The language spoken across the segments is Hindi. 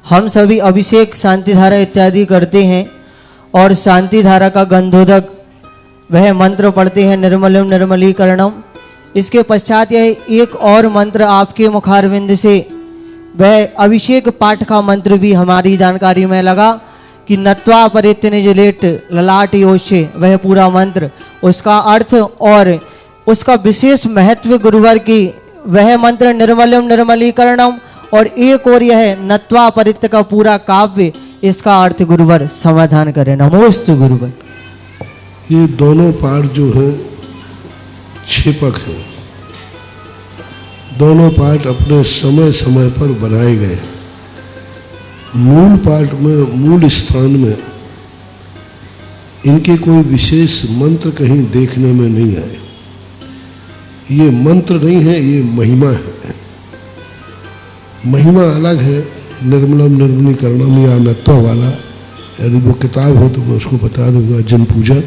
हम सभी अभिषेक शांति धारा इत्यादि करते हैं और शांति धारा का गंधोदक वह मंत्र पढ़ते हैं, निर्मलम निर्मलीकरणम। इसके पश्चात यह एक और मंत्र आपके मुखारविंद से वह अभिषेक पाठ का मंत्र भी हमारी जानकारी में लगा कि नत्वा परित्य निज लेट ललाट योशे, वह पूरा मंत्र, उसका अर्थ और उसका विशेष महत्व गुरुवर की वह मंत्र निर्मलम निर्मलीकरणम और एक और यह नत्वा परित्य का पूरा काव्य, इसका अर्थ गुरुवर समाधान करें। नमोस्तु गुरुवर। ये दोनों पाठ जो है क्षेपक है, दोनों पाठ अपने समय समय पर बनाए गए। मूल पाठ में, मूल स्थान में इनके कोई विशेष मंत्र कहीं देखने में नहीं आए। ये मंत्र नहीं है, ये महिमा है। महिमा अलग है। निर्मलम निर्मलीकरणम या नत्वा वाला, यदि वो किताब हो तो मैं उसको बता दूंगा, जिन पूजा,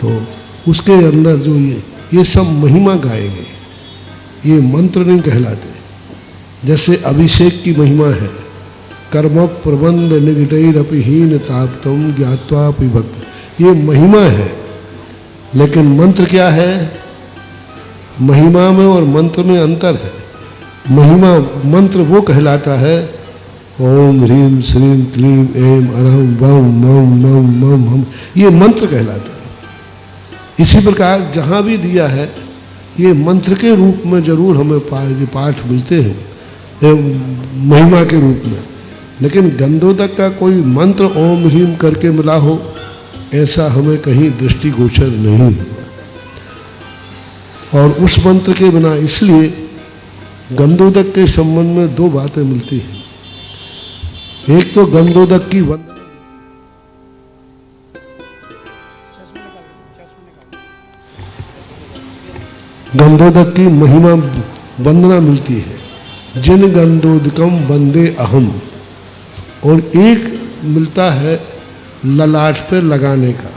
तो उसके अंदर जो ये सब महिमा गाए गए, ये मंत्र नहीं कहलाते। जैसे अभिषेक की महिमा है, कर्म प्रबंध निगटैरपिहीन ताप्तम ज्ञात्वा पिभक्त, ये महिमा है। लेकिन मंत्र क्या है? महिमा में और मंत्र में अंतर है। महिमा मंत्र वो कहलाता है ओम ह्रीम श्रीम क्लीम एम अरहम वम मम मम मम हम, ये मंत्र कहलाता है। इसी प्रकार जहाँ भी दिया है ये मंत्र के रूप में जरूर हमें पाठ मिलते हैं, महिमा के रूप में। लेकिन गंधोदक का कोई मंत्र ओम ह्रीम करके मिला हो, ऐसा हमें कहीं दृष्टिगोचर नहीं है। और उस मंत्र के बिना, इसलिए गंधोदक के संबंध में दो बातें मिलती हैं। एक तो गंधोदक की वंदना, गंधोदक की महिमा वंदना मिलती है, जिन गंधोदकम वंदे अहम। और एक मिलता है ललाट पे लगाने का।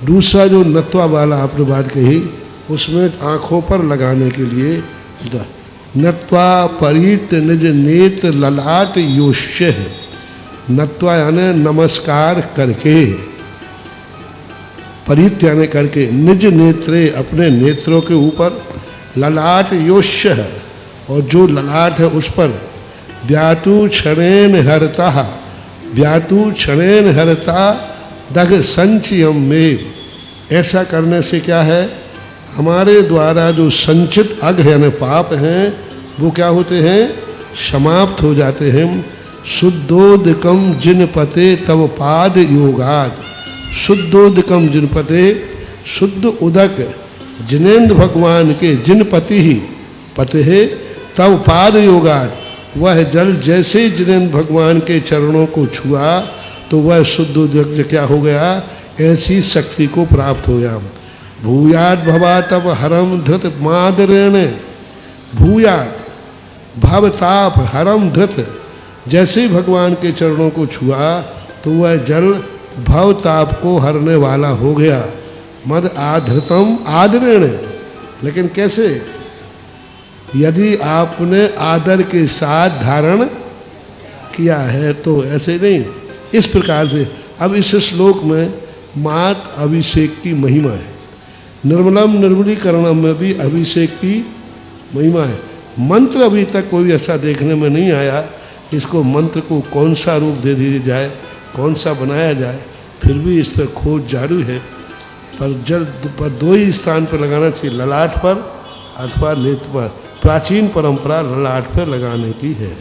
दूसरा जो नत्वा वाला आपने बात कही, उसमें आंखों पर लगाने के लिए नत्वा परित निज नेत्र ललाट योश्य है। नत्वा यानी नमस्कार करके, परित यानी करके, निज नेत्रे अपने नेत्रों के ऊपर, ललाट योश्य है और जो ललाट है उस पर व्यातु क्षणेन हरता, व्यातु क्षणेन हरता दग संचयम में। ऐसा करने से क्या है, हमारे द्वारा जो संचित अघ यानी पाप हैं वो क्या होते हैं, समाप्त हो जाते हैं। शुद्धोदकम जिनपते तव पाद योगाद, शुद्धोदकम जिनपते, शुद्ध उदक जिनेन्द्र भगवान के, जिनपति ही पते है, तव पाद योगाद, वह जल जैसे जिनेन्द्र भगवान के चरणों को छुआ तो वह शुद्ध उदक क्या हो गया, ऐसी शक्ति को प्राप्त हो गया। भूयात भवा तब हरम धृत मादरेण, भूयात भवताप हरम धृत, जैसे भगवान के चरणों को छुआ तो वह जल भवताप को हरने वाला हो गया। मद आधृतम आदरेण, लेकिन कैसे? यदि आपने आदर के साथ धारण किया है तो ऐसे नहीं, इस प्रकार से। अब इस श्लोक में मात अभिषेक की महिमा है। निर्मलम निर्मलीकरणम में भी अभिषेक की महिमा है। मंत्र अभी तक कोई ऐसा देखने में नहीं आया, इसको मंत्र को कौन सा रूप दे दिया जाए, कौन सा बनाया जाए, फिर भी इस पर खोज जारी है। पर दो ही स्थान पर लगाना चाहिए, ललाट पर अथवा नेत्र पर। प्राचीन परंपरा ललाट पर लगाने की है।